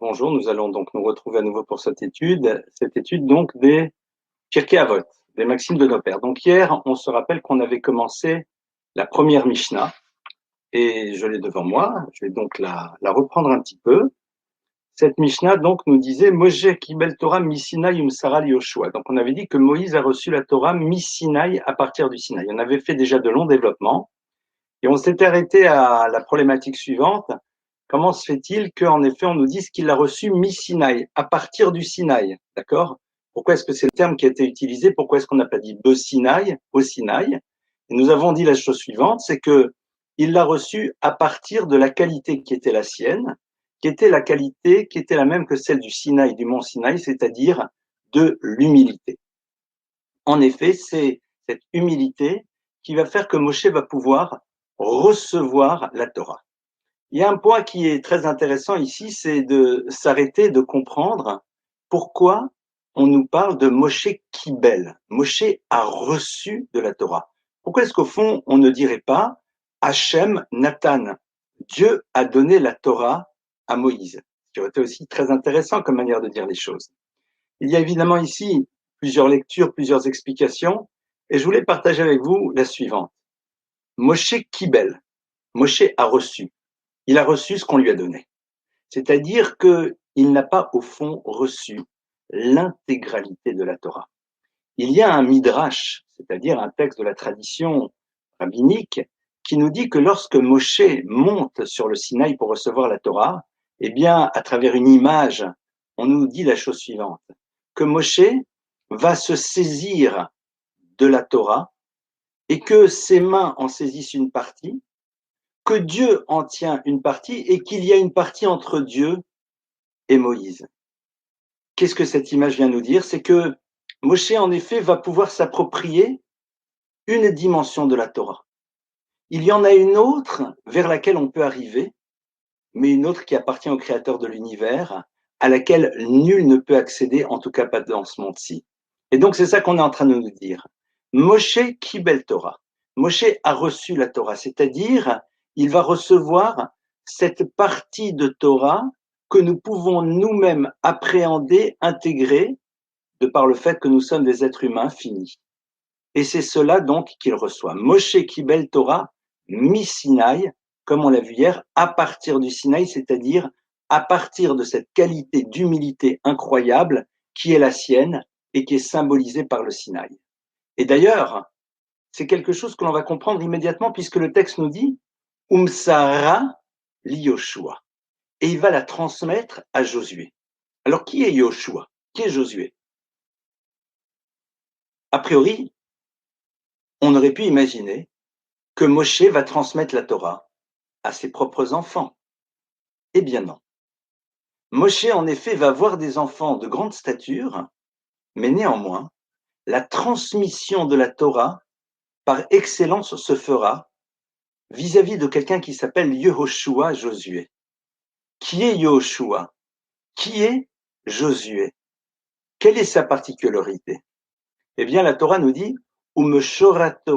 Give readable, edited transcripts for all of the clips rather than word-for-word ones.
Bonjour, nous allons donc nous retrouver à nouveau pour cette étude donc des Pirkei Avot, des maximes de nos pères. Donc hier, on se rappelle qu'on avait commencé la première Mishnah, et je l'ai devant moi, je vais donc la reprendre un petit peu. Cette Mishnah donc nous disait Moshe Kibel Torah Misinaï Umsara Yoshua. Donc on avait dit que Moïse a reçu la Torah Misinaï à partir du Sinaï. On avait fait déjà de longs développements, et on s'était arrêté à la problématique suivante. Comment se fait-il qu'en effet, on nous dise qu'il l'a reçu mi-Sinaï, à partir du Sinaï, d'accord? Pourquoi est-ce que c'est le terme qui a été utilisé? Pourquoi est-ce qu'on n'a pas dit de Sinaï, au Sinaï? Et nous avons dit la chose suivante, c'est que il l'a reçu à partir de la qualité qui était la sienne, qui était la qualité qui était la même que celle du Sinaï, du mont Sinaï, c'est-à-dire de l'humilité. En effet, c'est cette humilité qui va faire que Moshe va pouvoir recevoir la Torah. Il y a un point qui est très intéressant ici, c'est de s'arrêter, de comprendre pourquoi on nous parle de Moshe Kibel. Moshe a reçu de la Torah. Pourquoi est-ce qu'au fond, on ne dirait pas Hachem Nathan? Dieu a donné la Torah à Moïse. Ce qui aurait été aussi très intéressant comme manière de dire les choses. Il y a évidemment ici plusieurs lectures, plusieurs explications, et je voulais partager avec vous la suivante. Moshe Kibel. Moshe a reçu. Il a reçu ce qu'on lui a donné. C'est-à-dire qu'il n'a pas, au fond, reçu l'intégralité de la Torah. Il y a un midrash, c'est-à-dire un texte de la tradition rabbinique, qui nous dit que lorsque Moshe monte sur le Sinaï pour recevoir la Torah, eh bien, à travers une image, on nous dit la chose suivante, que Moshe va se saisir de la Torah et que ses mains en saisissent une partie, que Dieu en tient une partie et qu'il y a une partie entre Dieu et Moïse. Qu'est-ce que cette image vient nous dire? C'est que Moshe, en effet, va pouvoir s'approprier une dimension de la Torah. Il y en a une autre vers laquelle on peut arriver, mais une autre qui appartient au Créateur de l'univers, à laquelle nul ne peut accéder, en tout cas pas dans ce monde-ci. Et donc c'est ça qu'on est en train de nous dire. Moshe Kibel Torah. Moshe a reçu la Torah, c'est-à-dire il va recevoir cette partie de Torah que nous pouvons nous-mêmes appréhender, intégrer, de par le fait que nous sommes des êtres humains finis. Et c'est cela donc qu'il reçoit. Moshe Kibel Torah, mi-Sinaï, comme on l'a vu hier, à partir du Sinaï, c'est-à-dire à partir de cette qualité d'humilité incroyable qui est la sienne et qui est symbolisée par le Sinaï. Et d'ailleurs, c'est quelque chose que l'on va comprendre immédiatement puisque le texte nous dit Umsara li Yoshua. Et il va la transmettre à Josué. Alors qui est Yoshua? Qui est Josué? A priori, on aurait pu imaginer que Moshe va transmettre la Torah à ses propres enfants. Eh bien non. Moshe, en effet, va avoir des enfants de grande stature, mais néanmoins, la transmission de la Torah, par excellence, se fera vis-à-vis de quelqu'un qui s'appelle Yehoshua Josué. Qui est Yehoshua? Qui est Josué? Quelle est sa particularité? Eh bien, la Torah nous dit Umeshoratov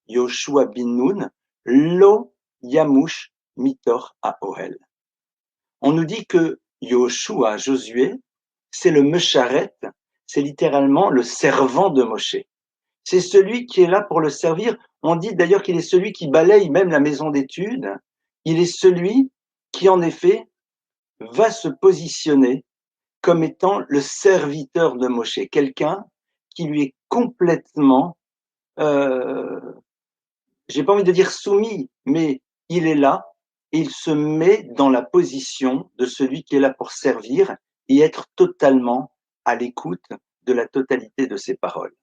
Yoshua bin Nun lo yamush mitor haohel. On nous dit que Yoshua, Josué, c'est le Mesharet, c'est littéralement le servant de Moshe. C'est celui qui est là pour le servir. On dit d'ailleurs qu'il est celui qui balaye même la maison d'études. Il est celui qui, en effet, va se positionner comme étant le serviteur de Moshe, quelqu'un qui lui est complètement, j'ai pas envie de dire soumis, mais il est là et il se met dans la position de celui qui est là pour servir et être totalement à l'écoute de la totalité de ses paroles.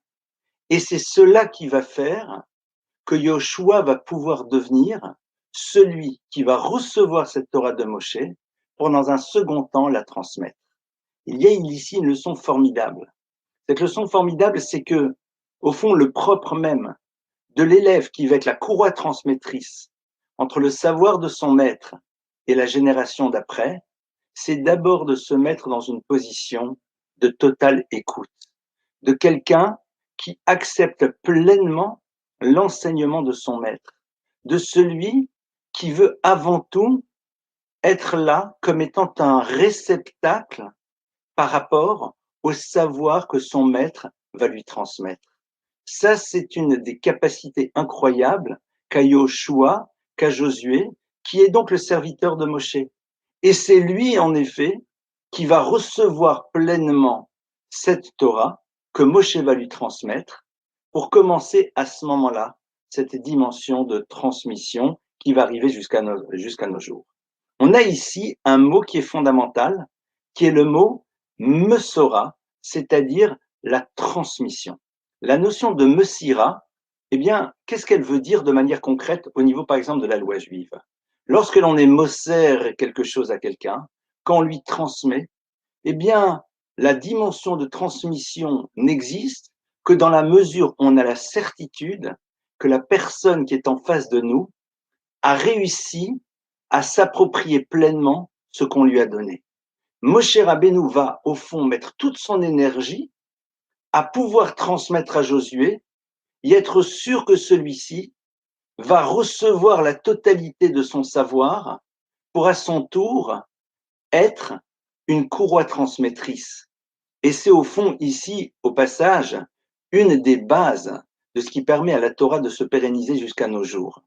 Et c'est cela qui va faire que Yoshua va pouvoir devenir celui qui va recevoir cette Torah de Moshe pour dans un second temps la transmettre. Il y a ici une leçon formidable. Cette leçon formidable, c'est que, au fond, le propre même de l'élève qui va être la courroie transmettrice entre le savoir de son maître et la génération d'après, c'est d'abord de se mettre dans une position de totale écoute, de quelqu'un qui accepte pleinement l'enseignement de son maître, de celui qui veut avant tout être là comme étant un réceptacle par rapport au savoir que son maître va lui transmettre. Ça, c'est une des capacités incroyables qu'a Yoshua, qu'a Josué, qui est donc le serviteur de Moshe. Et c'est lui, en effet, qui va recevoir pleinement cette Torah que Moshe va lui transmettre pour commencer à ce moment-là cette dimension de transmission qui va arriver jusqu'à nos jours. On a ici un mot qui est fondamental, qui est le mot mesora, c'est-à-dire la transmission. La notion de mesira, eh bien, qu'est-ce qu'elle veut dire de manière concrète au niveau, par exemple, de la loi juive? Lorsque l'on est moser quelque chose à quelqu'un, quand on lui transmet, eh bien, la dimension de transmission n'existe que dans la mesure où on a la certitude que la personne qui est en face de nous a réussi à s'approprier pleinement ce qu'on lui a donné. Moshe Rabbeinu va, au fond, mettre toute son énergie à pouvoir transmettre à Josué et être sûr que celui-ci va recevoir la totalité de son savoir pour à son tour être une courroie transmettrice. Et c'est au fond ici, au passage, une des bases de ce qui permet à la Torah de se pérenniser jusqu'à nos jours.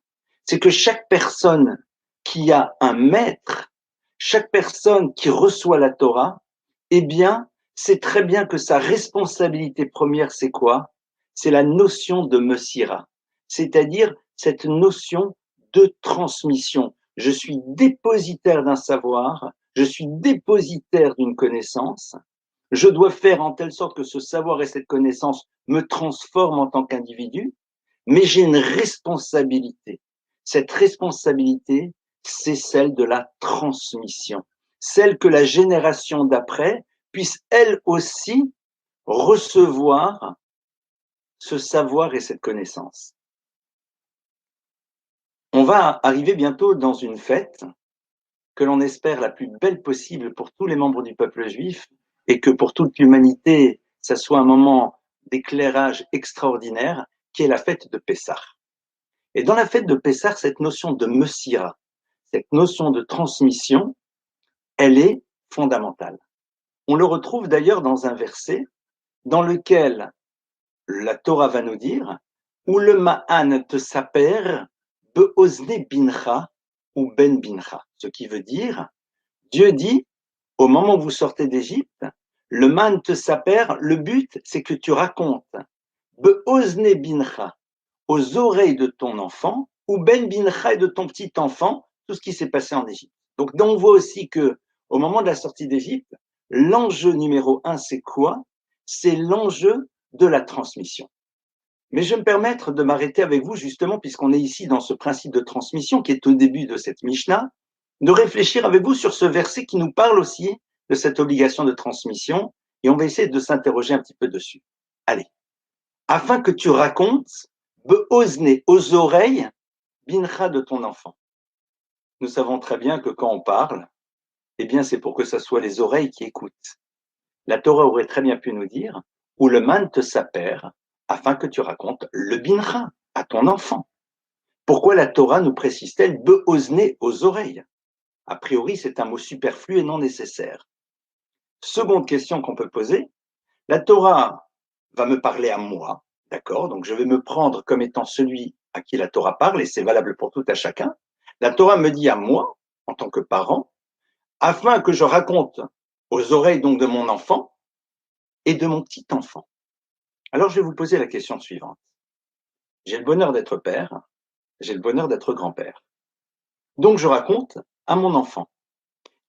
C'est que chaque personne qui a un maître, chaque personne qui reçoit la Torah, eh bien, c'est très bien que sa responsabilité première, c'est quoi? C'est la notion de Mesira, c'est-à-dire cette notion de transmission. Je suis dépositaire d'un savoir, je suis dépositaire d'une connaissance, je dois faire en telle sorte que ce savoir et cette connaissance me transforment en tant qu'individu, mais j'ai une responsabilité. Cette responsabilité, c'est celle de la transmission, celle que la génération d'après puisse elle aussi recevoir ce savoir et cette connaissance. On va arriver bientôt dans une fête que l'on espère la plus belle possible pour tous les membres du peuple juif et que pour toute l'humanité, ça soit un moment d'éclairage extraordinaire, qui est la fête de Pessah. Et dans la fête de Pessah, cette notion de Mesira, cette notion de transmission, elle est fondamentale. On le retrouve d'ailleurs dans un verset dans lequel la Torah va nous dire « Ou le ma'an te saper be'ozne bincha ou ben bincha », ce qui veut dire, Dieu dit, au moment où vous sortez d'Égypte, le man te saper, le but, c'est que tu racontes be'ozne bincha, aux oreilles de ton enfant, ou ben bincha et de ton petit enfant, tout ce qui s'est passé en Égypte. Donc, on voit aussi que, au moment de la sortie d'Égypte, l'enjeu numéro un, c'est quoi? C'est l'enjeu de la transmission. Mais je vais me permettre de m'arrêter avec vous, justement, puisqu'on est ici dans ce principe de transmission qui est au début de cette Mishnah, de réfléchir avec vous sur ce verset qui nous parle aussi de cette obligation de transmission, et on va essayer de s'interroger un petit peu dessus. Allez. Afin que tu racontes, be'ozne, aux oreilles, bincha de ton enfant. Nous savons très bien que quand on parle, eh bien, c'est pour que ce soit les oreilles qui écoutent. La Torah aurait très bien pu nous dire, ou le man te saper, afin que tu racontes le bincha à ton enfant. Pourquoi la Torah nous précise-t-elle be'ozne, aux oreilles? A priori, c'est un mot superflu et non nécessaire. Seconde question qu'on peut poser, la Torah va me parler à moi, d'accord? Donc je vais me prendre comme étant celui à qui la Torah parle, et c'est valable pour tout à chacun. La Torah me dit à moi, en tant que parent, afin que je raconte aux oreilles donc de mon enfant et de mon petit enfant. Alors je vais vous poser la question suivante. J'ai le bonheur d'être père, j'ai le bonheur d'être grand-père. Donc je raconte à mon enfant.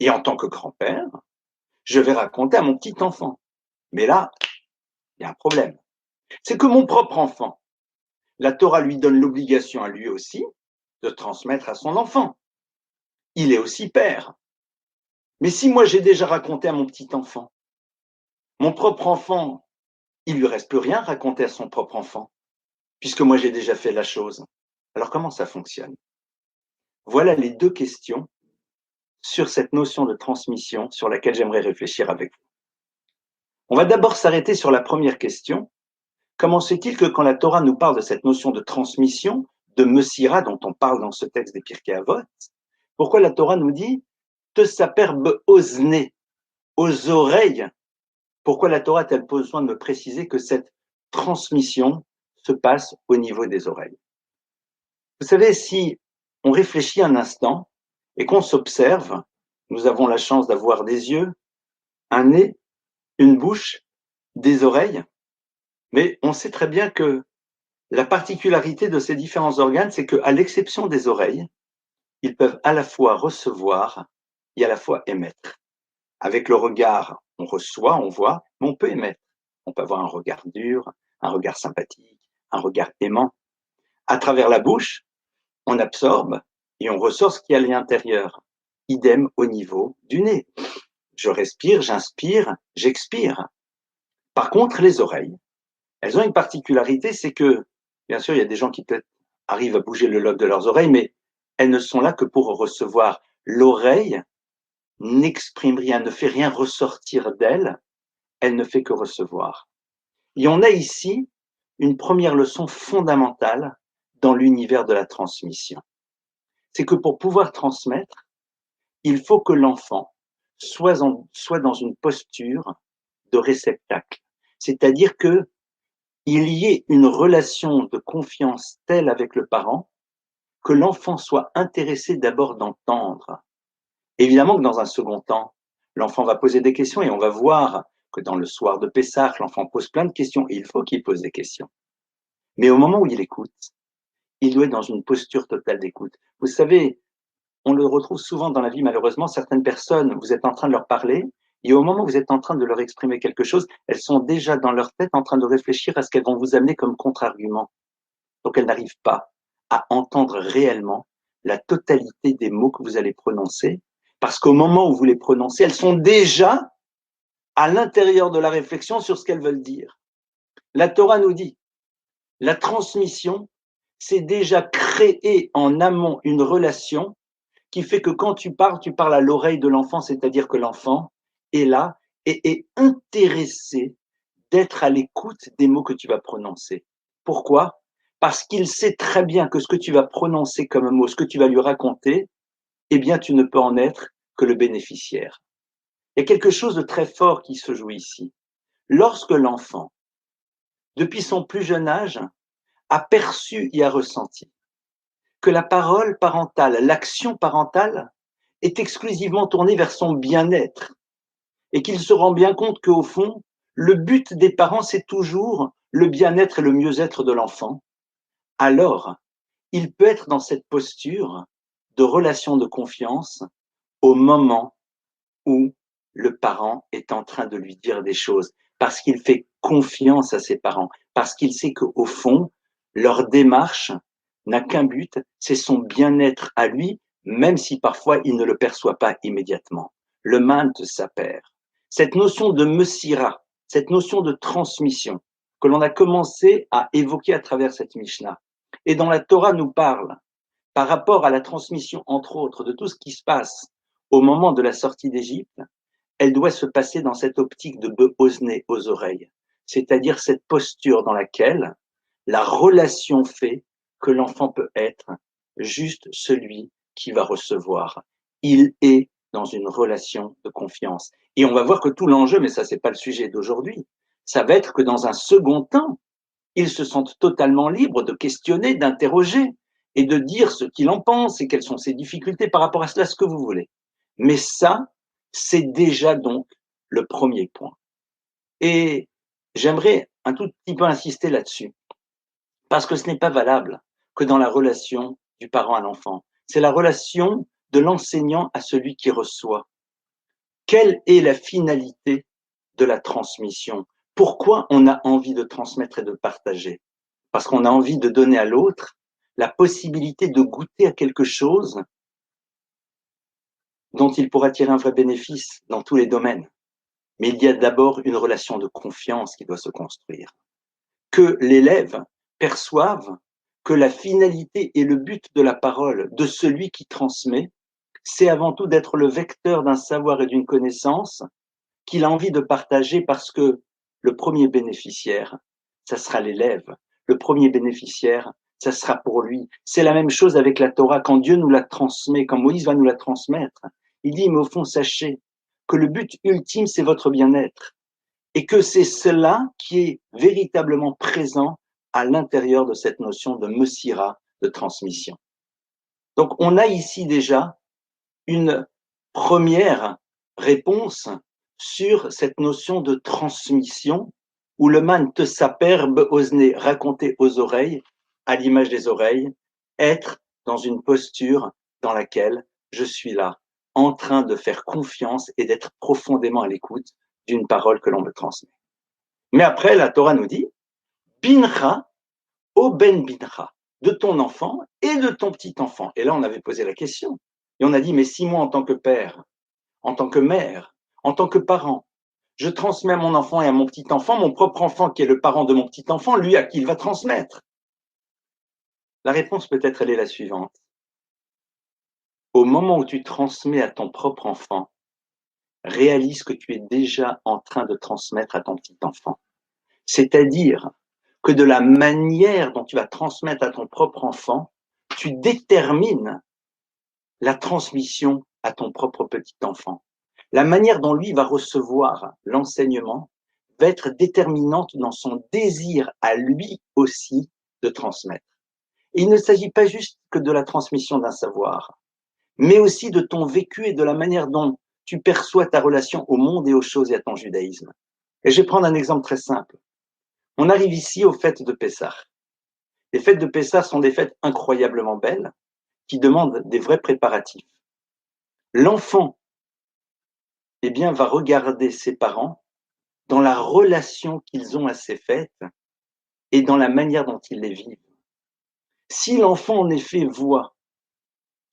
Et en tant que grand-père, je vais raconter à mon petit enfant. Mais là, il y a un problème. C'est que mon propre enfant, la Torah lui donne l'obligation à lui aussi de transmettre à son enfant. Il est aussi père. Mais si moi j'ai déjà raconté à mon petit enfant, mon propre enfant, il lui reste plus rien à raconter à son propre enfant, puisque moi j'ai déjà fait la chose. Alors comment ça fonctionne? Voilà les deux questions sur cette notion de transmission sur laquelle j'aimerais réfléchir avec vous. On va d'abord s'arrêter sur la première question. Comment se fait-il que quand la Torah nous parle de cette notion de transmission, de Mesira dont on parle dans ce texte des Pirkei Avot, pourquoi la Torah nous dit saper be'ozne, aux oreilles. Pourquoi la Torah a-t-elle besoin de me préciser que cette transmission se passe au niveau des oreilles? Vous savez, si on réfléchit un instant et qu'on s'observe, nous avons la chance d'avoir des yeux, un nez, une bouche, des oreilles, mais on sait très bien que la particularité de ces différents organes, c'est qu'à l'exception des oreilles, ils peuvent à la fois recevoir et à la fois émettre. Avec le regard, on reçoit, on voit, mais on peut émettre. On peut avoir un regard dur, un regard sympathique, un regard aimant. À travers la bouche, on absorbe et on ressort ce qu'il y a à l'intérieur. Idem au niveau du nez. Je respire, j'inspire, j'expire. Par contre, les oreilles, elles ont une particularité, c'est que, bien sûr, il y a des gens qui peut-être arrivent à bouger le lobe de leurs oreilles, mais elles ne sont là que pour recevoir. L'oreille n'exprime rien, ne fait rien ressortir d'elle, elle ne fait que recevoir. Et on a ici une première leçon fondamentale dans l'univers de la transmission. C'est que pour pouvoir transmettre, il faut que l'enfant soit dans une posture de réceptacle. C'est-à-dire que il y ait une relation de confiance telle avec le parent que l'enfant soit intéressé d'abord d'entendre. Évidemment que dans un second temps, l'enfant va poser des questions et on va voir que dans le soir de Pessah, l'enfant pose plein de questions et il faut qu'il pose des questions. Mais au moment où il écoute, il doit être dans une posture totale d'écoute. Vous savez, on le retrouve souvent dans la vie, malheureusement, certaines personnes, vous êtes en train de leur parler, et au moment où vous êtes en train de leur exprimer quelque chose, elles sont déjà dans leur tête en train de réfléchir à ce qu'elles vont vous amener comme contre-argument. Donc elles n'arrivent pas à entendre réellement la totalité des mots que vous allez prononcer, parce qu'au moment où vous les prononcez, elles sont déjà à l'intérieur de la réflexion sur ce qu'elles veulent dire. La Torah nous dit, la transmission, c'est déjà créer en amont une relation qui fait que quand tu parles à l'oreille de l'enfant, c'est-à-dire que l'enfant est là et est intéressé d'être à l'écoute des mots que tu vas prononcer. Pourquoi? Parce qu'il sait très bien que ce que tu vas prononcer comme mot, ce que tu vas lui raconter, eh bien, tu ne peux en être que le bénéficiaire. Il y a quelque chose de très fort qui se joue ici. Lorsque l'enfant, depuis son plus jeune âge, a perçu et a ressenti que la parole parentale, l'action parentale est exclusivement tournée vers son bien-être et qu'il se rend bien compte qu'au fond, le but des parents, c'est toujours le bien-être et le mieux-être de l'enfant, alors il peut être dans cette posture de relation de confiance au moment où le parent est en train de lui dire des choses, parce qu'il fait confiance à ses parents, parce qu'il sait qu'au fond, leur démarche n'a qu'un but, c'est son bien-être à lui, même si parfois il ne le perçoit pas immédiatement. Le mant saper. Cette notion de mesira, cette notion de transmission, que l'on a commencé à évoquer à travers cette Mishnah, et dont la Torah nous parle, par rapport à la transmission, entre autres, de tout ce qui se passe au moment de la sortie d'Égypte, elle doit se passer dans cette optique de be'ozne, aux oreilles, c'est-à-dire cette posture dans laquelle la relation fait que l'enfant peut être juste celui qui va recevoir. Il est dans une relation de confiance. Et on va voir que tout l'enjeu, mais ça c'est pas le sujet d'aujourd'hui, ça va être que dans un second temps, ils se sentent totalement libres de questionner, d'interroger et de dire ce qu'il en pense et quelles sont ses difficultés par rapport à cela, ce que vous voulez. Mais ça, c'est déjà donc le premier point. Et j'aimerais un tout petit peu insister là-dessus, parce que ce n'est pas valable que dans la relation du parent à l'enfant. C'est la relation de l'enseignant à celui qui reçoit. Quelle est la finalité de la transmission? Pourquoi on a envie de transmettre et de partager? Parce qu'on a envie de donner à l'autre la possibilité de goûter à quelque chose dont il pourra tirer un vrai bénéfice dans tous les domaines. Mais il y a d'abord une relation de confiance qui doit se construire. Que l'élève perçoive que la finalité et le but de la parole de celui qui transmet, c'est avant tout d'être le vecteur d'un savoir et d'une connaissance qu'il a envie de partager parce que le premier bénéficiaire, ça sera l'élève. Le premier bénéficiaire, ça sera pour lui. C'est la même chose avec la Torah. Quand Dieu nous la transmet, quand Moïse va nous la transmettre, Il dit, mais au fond, sachez que le but ultime, c'est votre bien-être. Et que c'est cela qui est véritablement présent à l'intérieur de cette notion de mesira, de transmission. Donc, on a ici déjà une première réponse sur cette notion de transmission où le man te saperbe osner, raconter aux oreilles, à l'image des oreilles, être dans une posture dans laquelle je suis là, en train de faire confiance et d'être profondément à l'écoute d'une parole que l'on me transmet. Mais après, la Torah nous dit, bincha o ben bincha, de ton enfant et de ton petit enfant. Et là, on avait posé la question. Et on a dit, mais si moi, en tant que père, en tant que mère, en tant que parent, je transmets à mon enfant et à mon petit enfant, mon propre enfant qui est le parent de mon petit enfant, lui à qui il va transmettre. La réponse peut-être elle est la suivante. Au moment où tu transmets à ton propre enfant, réalise que tu es déjà en train de transmettre à ton petit enfant. C'est-à-dire que de la manière dont tu vas transmettre à ton propre enfant, tu détermines la transmission à ton propre petit enfant. La manière dont lui va recevoir l'enseignement va être déterminante dans son désir à lui aussi de transmettre. Et il ne s'agit pas juste que de la transmission d'un savoir, mais aussi de ton vécu et de la manière dont tu perçois ta relation au monde et aux choses et à ton judaïsme. Et je vais prendre un exemple très simple. On arrive ici aux fêtes de Pessah. Les fêtes de Pessah sont des fêtes incroyablement belles qui demandent des vrais préparatifs. L'enfant, eh bien, va regarder ses parents dans la relation qu'ils ont à ces fêtes et dans la manière dont ils les vivent. Si l'enfant, en effet, voit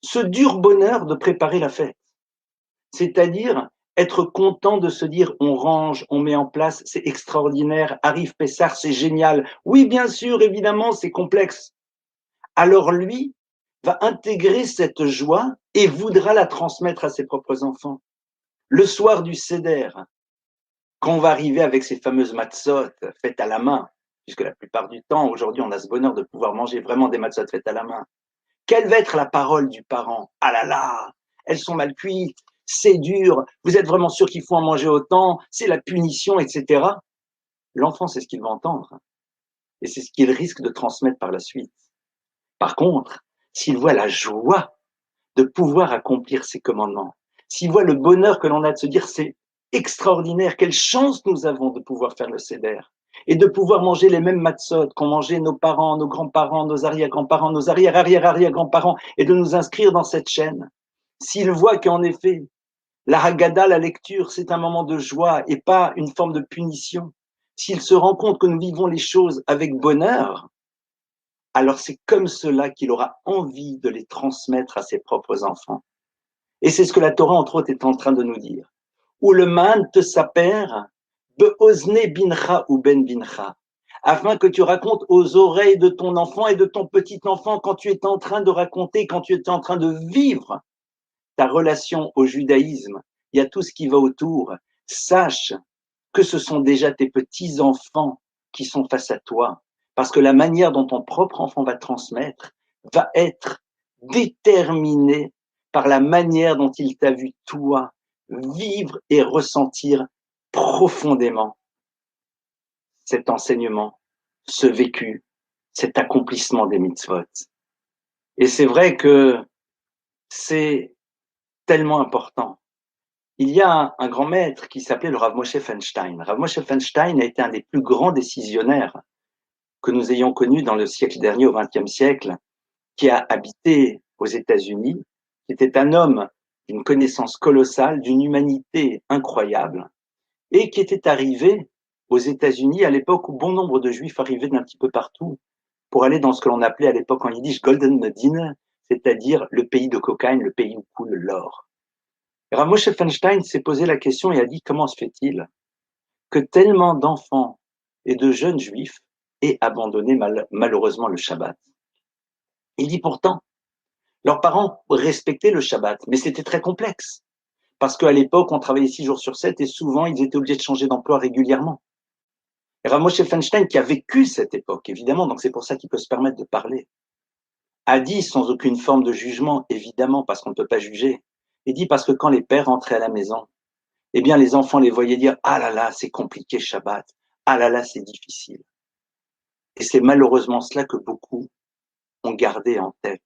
ce dur bonheur de préparer la fête, c'est-à-dire être content de se dire on range, on met en place, c'est extraordinaire, arrive Pessah, c'est génial. Oui, bien sûr, évidemment, c'est complexe. Alors lui va intégrer cette joie et voudra la transmettre à ses propres enfants. Le soir du Seder, quand on va arriver avec ces fameuses matzot faites à la main, puisque la plupart du temps, aujourd'hui, on a ce bonheur de pouvoir manger vraiment des matzot faites à la main. Quelle va être la parole du parent? Ah là là, elles sont mal cuites, c'est dur, vous êtes vraiment sûr qu'il faut en manger autant, c'est la punition, etc. L'enfant, c'est ce qu'il va entendre. Et c'est ce qu'il risque de transmettre par la suite. Par contre, s'il voit la joie de pouvoir accomplir ses commandements, s'il voit le bonheur que l'on a de se dire c'est extraordinaire, quelle chance nous avons de pouvoir faire le Seder et de pouvoir manger les mêmes matzot qu'ont mangé nos parents, nos grands-parents, nos arrière-grands-parents, nos arrière-arrière-arrière-grands-parents et de nous inscrire dans cette chaîne. S'il voit qu'en effet, la Haggadah, la lecture, c'est un moment de joie et pas une forme de punition, s'il se rend compte que nous vivons les choses avec bonheur, alors c'est comme cela qu'il aura envie de les transmettre à ses propres enfants. Et c'est ce que la Torah, entre autres, est en train de nous dire. Ou le man te saper, be'ozne bincha ou ben bincha, afin que tu racontes aux oreilles de ton enfant et de ton petit enfant quand tu es en train de raconter, quand tu es en train de vivre ta relation au judaïsme, il y a tout ce qui va autour. Sache que ce sont déjà tes petits enfants qui sont face à toi, parce que la manière dont ton propre enfant va transmettre va être déterminée par la manière dont il t'a vu toi vivre et ressentir profondément cet enseignement, ce vécu, cet accomplissement des mitzvot. Et c'est vrai que c'est tellement important. Il y a un grand maître qui s'appelait le Rav Moshe Feinstein. Rav Moshe Feinstein a été un des plus grands décisionnaires que nous ayons connus dans le siècle dernier, au XXe siècle, qui a habité aux États-Unis, qui était un homme d'une connaissance colossale, d'une humanité incroyable, et qui était arrivé aux États-Unis à l'époque où bon nombre de Juifs arrivaient d'un petit peu partout pour aller dans ce que l'on appelait à l'époque en yiddish Golden Medina, c'est-à-dire le pays de cocaïne, le pays où coule l'or. Rav Moshe Feinstein s'est posé la question et a dit comment se fait-il que tellement d'enfants et de jeunes juifs aient abandonné malheureusement le Shabbat. Il dit pourtant, leurs parents respectaient le Shabbat, mais c'était très complexe. Parce qu'à l'époque, on travaillait 6 jours sur 7 et souvent, ils étaient obligés de changer d'emploi régulièrement. Et Rav Moshe Feinstein, qui a vécu cette époque, évidemment, donc c'est pour ça qu'il peut se permettre de parler, a dit sans aucune forme de jugement, évidemment, parce qu'on ne peut pas juger, Il dit parce que quand les pères rentraient à la maison, eh bien les enfants les voyaient dire « Ah là là, c'est compliqué Shabbat, ah là là, c'est difficile ». Et c'est malheureusement cela que beaucoup ont gardé en tête.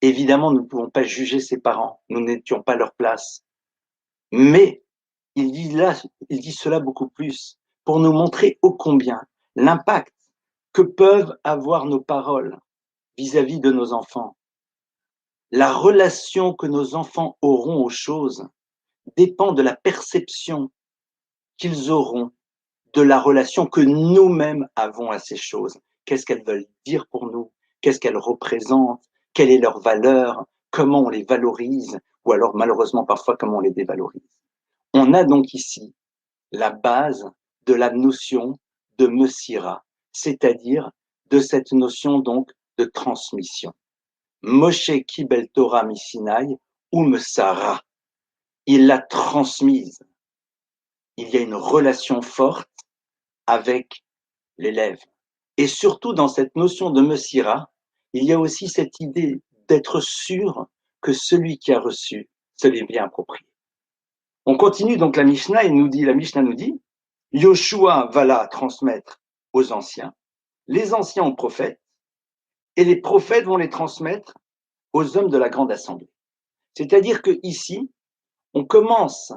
Évidemment, nous ne pouvons pas juger ses parents, nous n'étions pas à leur place. Mais il dit cela beaucoup plus pour nous montrer ô combien l'impact que peuvent avoir nos paroles vis-à-vis de nos enfants. La relation que nos enfants auront aux choses dépend de la perception qu'ils auront de la relation que nous-mêmes avons à ces choses. Qu'est-ce qu'elles veulent dire pour nous? Qu'est-ce qu'elles représentent? Quelle est leur valeur? Comment on les valorise? Ou alors, malheureusement, parfois, comment on les dévalorise? On a donc ici la base de la notion de Messira, c'est-à-dire de cette notion donc de transmission. Moshe Kibel Torah Misinaï ou Messara. Il l'a transmise. Il y a une relation forte avec l'élève. Et surtout dans cette notion de Messira, il y a aussi cette idée d'être sûr que celui qui a reçu se l'est bien approprié. On continue donc la Mishnah la Mishnah nous dit, Yoshua va la transmettre aux anciens, les anciens aux prophètes, et les prophètes vont les transmettre aux hommes de la grande assemblée. C'est-à-dire que ici, on commence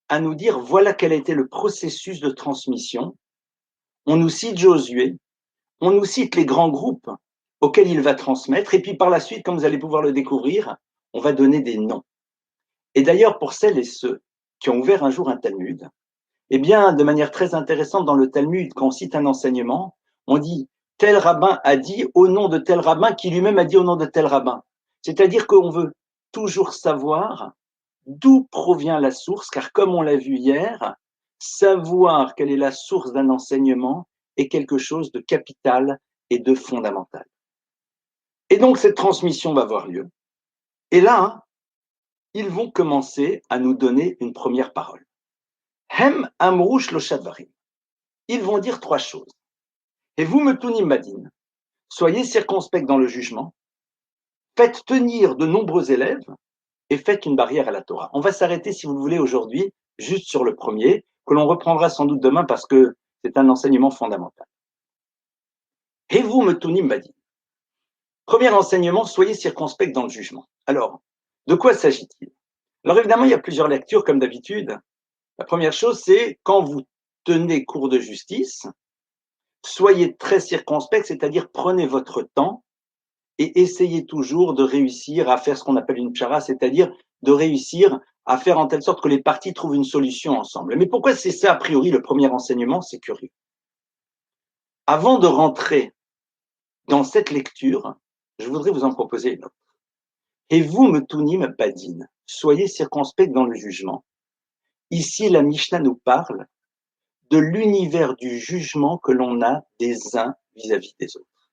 à nous dire voilà quel a été le processus de transmission. On nous cite Josué, on nous cite les grands groupes auxquels il va transmettre, et puis par la suite, comme vous allez pouvoir le découvrir, on va donner des noms. Et d'ailleurs, pour celles et ceux qui ont ouvert un jour un Talmud, eh bien, de manière très intéressante, dans le Talmud, quand on cite un enseignement, on dit tel rabbin a dit au nom de tel rabbin qui lui-même a dit au nom de tel rabbin. C'est-à-dire qu'on veut toujours savoir d'où provient la source, car comme on l'a vu hier, savoir quelle est la source d'un enseignement est quelque chose de capital et de fondamental. Et donc cette transmission va avoir lieu. Et là, ils vont commencer à nous donner une première parole. Hem amrouch lo shadvarim. Ils vont dire trois choses. Et vous, Metunim Madin, soyez circonspects dans le jugement, faites tenir de nombreux élèves et faites une barrière à la Torah. On va s'arrêter, si vous le voulez, aujourd'hui, juste sur le premier, que l'on reprendra sans doute demain parce que c'est un enseignement fondamental. Et vous, Metunim Madin. Premier enseignement, soyez circonspects dans le jugement. Alors, de quoi s'agit-il? Alors évidemment, il y a plusieurs lectures, comme d'habitude. La première chose, c'est quand vous tenez cours de justice, soyez très circonspect, c'est-à-dire prenez votre temps et essayez toujours de réussir à faire ce qu'on appelle une pshara, c'est-à-dire de réussir à faire en telle sorte que les parties trouvent une solution ensemble. Mais pourquoi c'est ça, a priori, le premier enseignement? C'est curieux. Avant de rentrer dans cette lecture, je voudrais vous en proposer une autre. Et vous, Metunim Badin, soyez circonspect dans le jugement. Ici, la Mishnah nous parle de l'univers du jugement que l'on a des uns vis-à-vis des autres.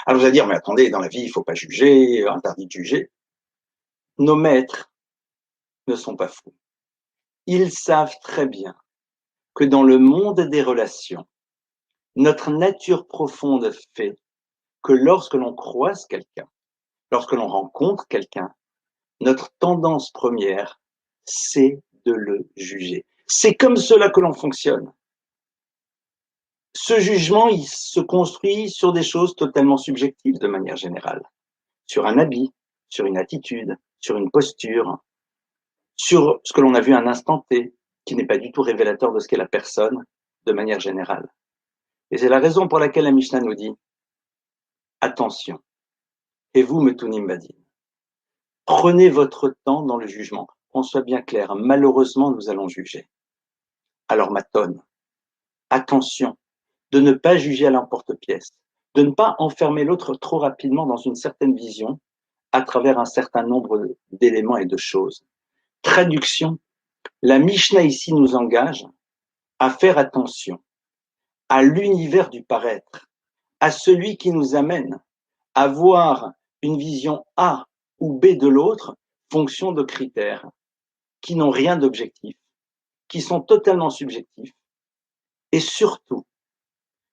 Alors vous allez dire, mais attendez, dans la vie, il ne faut pas juger, interdit de juger. Nos maîtres ne sont pas fous. Ils savent très bien que dans le monde des relations, notre nature profonde fait que lorsque l'on croise quelqu'un, lorsque l'on rencontre quelqu'un, notre tendance première, c'est de le juger. C'est comme cela que l'on fonctionne. Ce jugement, il se construit sur des choses totalement subjectives de manière générale. Sur un habit, sur une attitude, sur une posture, sur ce que l'on a vu à un instant T, qui n'est pas du tout révélateur de ce qu'est la personne de manière générale. Et c'est la raison pour laquelle la Mishnah nous dit attention, et vous, Metunim Badin, prenez votre temps dans le jugement. Qu'on soit bien clair, malheureusement, nous allons juger. Alors, Maton, attention de ne pas juger à l'emporte-pièce, de ne pas enfermer l'autre trop rapidement dans une certaine vision à travers un certain nombre d'éléments et de choses. Traduction, la Mishnah ici nous engage à faire attention à l'univers du paraître, à celui qui nous amène à voir une vision A ou B de l'autre, fonction de critères qui n'ont rien d'objectif, qui sont totalement subjectifs et surtout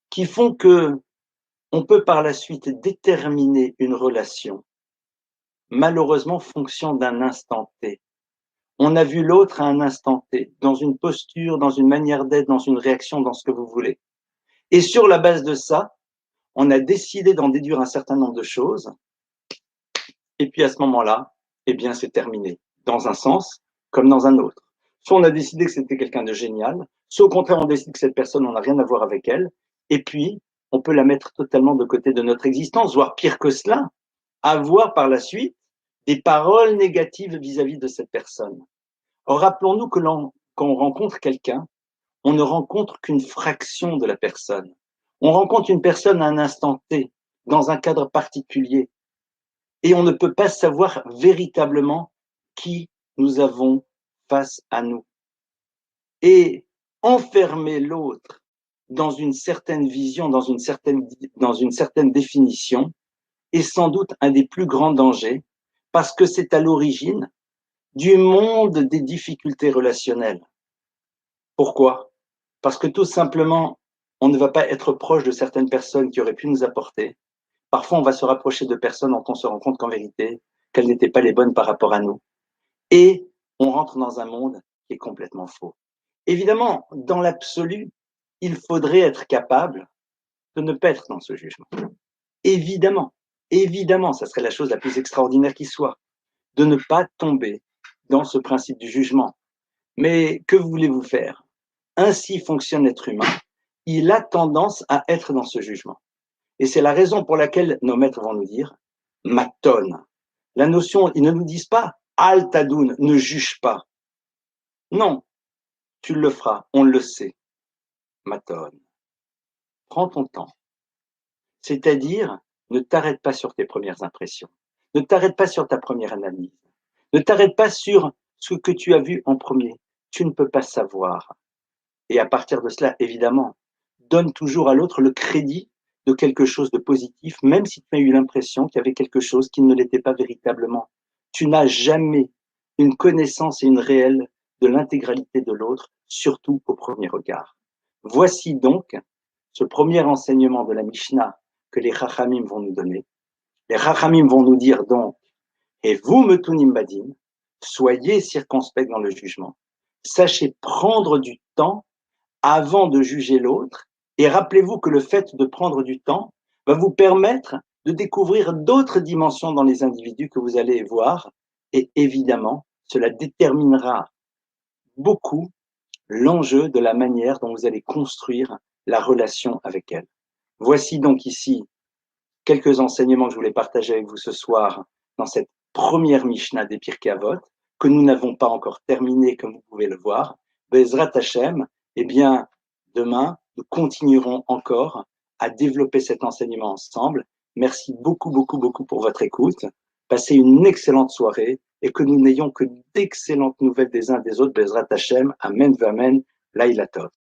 qui font que on peut par la suite déterminer une relation, malheureusement fonction d'un instant T, On a vu l'autre à un instant T, dans une posture, dans une manière d'être, dans une réaction, dans ce que vous voulez. Et sur la base de ça, on a décidé d'en déduire un certain nombre de choses. Et puis à ce moment-là, eh bien, c'est terminé, dans un sens comme dans un autre. Soit on a décidé que c'était quelqu'un de génial, soit au contraire, on décide que cette personne, on n'a rien à voir avec elle. Et puis, on peut la mettre totalement de côté de notre existence, voire pire que cela, avoir par la suite des paroles négatives vis-à-vis de cette personne. Or, rappelons-nous que quand on rencontre quelqu'un, on ne rencontre qu'une fraction de la personne. On rencontre une personne à un instant T, dans un cadre particulier, et on ne peut pas savoir véritablement qui nous avons face à nous. Et enfermer l'autre dans une certaine vision, dans une certaine définition, est sans doute un des plus grands dangers, parce que c'est à l'origine du monde des difficultés relationnelles. Pourquoi? Parce que tout simplement, on ne va pas être proche de certaines personnes qui auraient pu nous apporter. Parfois, on va se rapprocher de personnes dont on se rend compte qu'en vérité, qu'elles n'étaient pas les bonnes par rapport à nous. Et on rentre dans un monde qui est complètement faux. Évidemment, dans l'absolu, il faudrait être capable de ne pas être dans ce jugement. Évidemment, évidemment, ça serait la chose la plus extraordinaire qui soit, de ne pas tomber dans ce principe du jugement. Mais que voulez-vous faire? Ainsi fonctionne l'être humain. Il a tendance à être dans ce jugement. Et c'est la raison pour laquelle nos maîtres vont nous dire maton. La notion, ils ne nous disent pas al tadoun, ne juge pas. Non, tu le feras, on le sait. Maton. Prends ton temps. C'est-à-dire, ne t'arrête pas sur tes premières impressions. Ne t'arrête pas sur ta première analyse. Ne t'arrête pas sur ce que tu as vu en premier. Tu ne peux pas savoir. Et à partir de cela, évidemment, donne toujours à l'autre le crédit de quelque chose de positif, même si tu as eu l'impression qu'il y avait quelque chose qui ne l'était pas véritablement. Tu n'as jamais une connaissance et une réelle de l'intégralité de l'autre, surtout au premier regard. Voici donc ce premier enseignement de la Mishnah que les Chachamim vont nous donner. Les Chachamim vont nous dire donc, et vous, Metunim Badim, soyez circonspects dans le jugement. Sachez prendre du temps avant de juger l'autre. Et rappelez-vous que le fait de prendre du temps va vous permettre de découvrir d'autres dimensions dans les individus que vous allez voir. Et évidemment, cela déterminera beaucoup l'enjeu de la manière dont vous allez construire la relation avec elle. Voici donc ici quelques enseignements que je voulais partager avec vous ce soir dans cette première Mishnah des Pirkei Avot, que nous n'avons pas encore terminé, comme vous pouvez le voir. Bezrat Hashem, eh bien, demain, nous continuerons encore à développer cet enseignement ensemble. Merci beaucoup, beaucoup, beaucoup pour votre écoute. Passez une excellente soirée et que nous n'ayons que d'excellentes nouvelles des uns des autres. Bezrat Hashem, Amen, Amen, Laïla Tov.